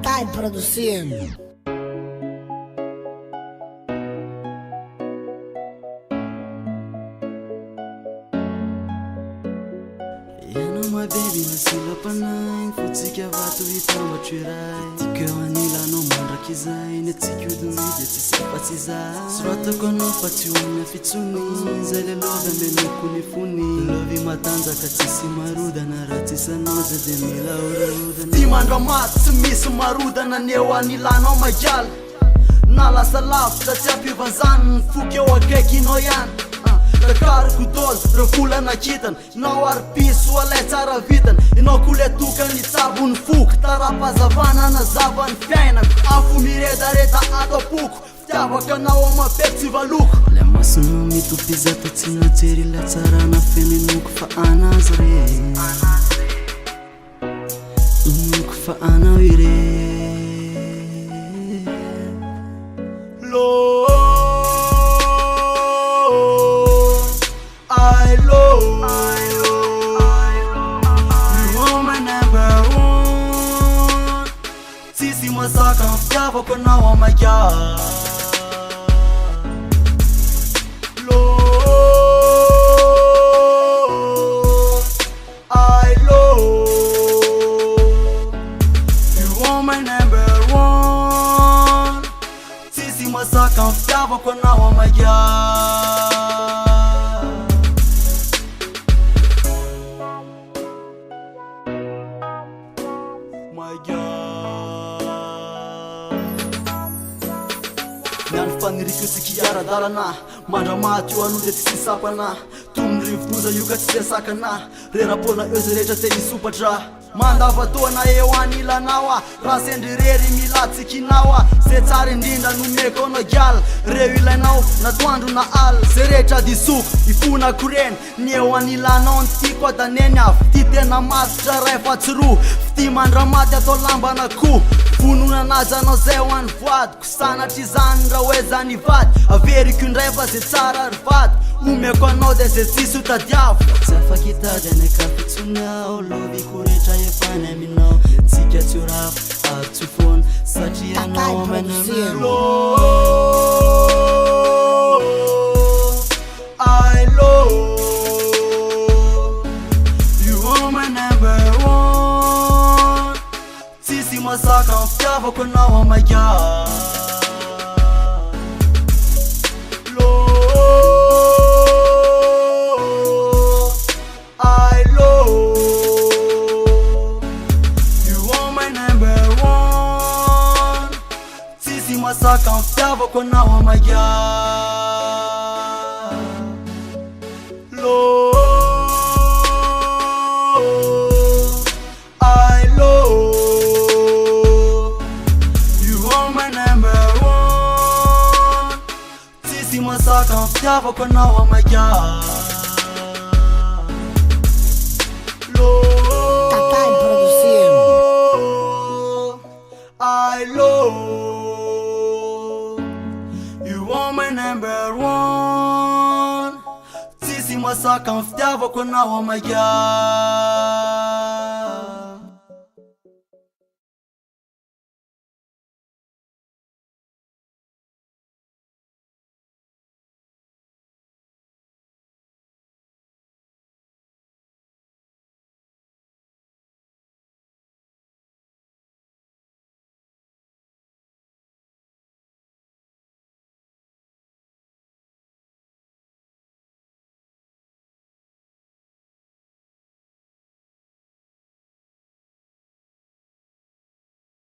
Takai produzindo. Ianao my baby nasila panay fotsika vato hitambatro iray tikeo anilanao mandraky izay ny atsika odiny dia tsy safatsy izay soratako anao fa tsy homina fitsony zay le lova meloko ny fony lovy matanjaka tsisy marodana raha tsisanao za dia mila orarodana ty mandra maty tsy misy marodana neo anilanao magialy na lasa lavitra tsy ampivanzany ny foky eo akaikinao ihany Takariko dolo, revolana kitana Inao arpiso alay tsara vitana Inao kole tokany tsabo ny foko Tarapazavana na zava ny fiainako Afo miredareda ato apoko Fitiavaka anao amapeko tsy valoko Le masonao mitopizata tsy najery la tsarana fenenoko fa anazy re Inoko fa anao ire Masaka ang fitiavako anao amaya I love you are my number one Sisi masaka ang fitiavako anao amaya My God Niany faniriko sikiara-dalana Mandra maty eo anoho dia tsy sisapana Tomy rivodoza io ka tsy siasakana Rerapona eo zay rehetra te hisopatra Mandavatoana eo anilanao Raha sendrirery milatsikinao Zay tsara indrindra nomeko anao giala Reo ilainao natoandro na ala Zay rehetra disoko ifonako reny Ny eo anilanao ny tiako adaneny avy Ty tena masitra ray fa tsy ro Ty mandra maty atao lambana ko Vononanazy anao zay ho any vadiko Sanatry izany raha hoe zany vady Averiko indray fa zay tsara ry vady Omeko anao dia zay tsisy ho tadiavo Tsy afaka hitady any akafitsonao Loviko rehetra efa ny aminao Tsika tsy ho rafo ary tsy ho foana Satria anao amenamelo I love you are my number one Tsisy masaka ang fitiavako anao amaya I love you are my number one Tsisy masaka ang fitiavako anao amaya I love you are my number one Tsisy masaka ang fitiavako anao amaya Takai produzindo. I love you are my number one Tsisy masaka ang fitiavako anao amaya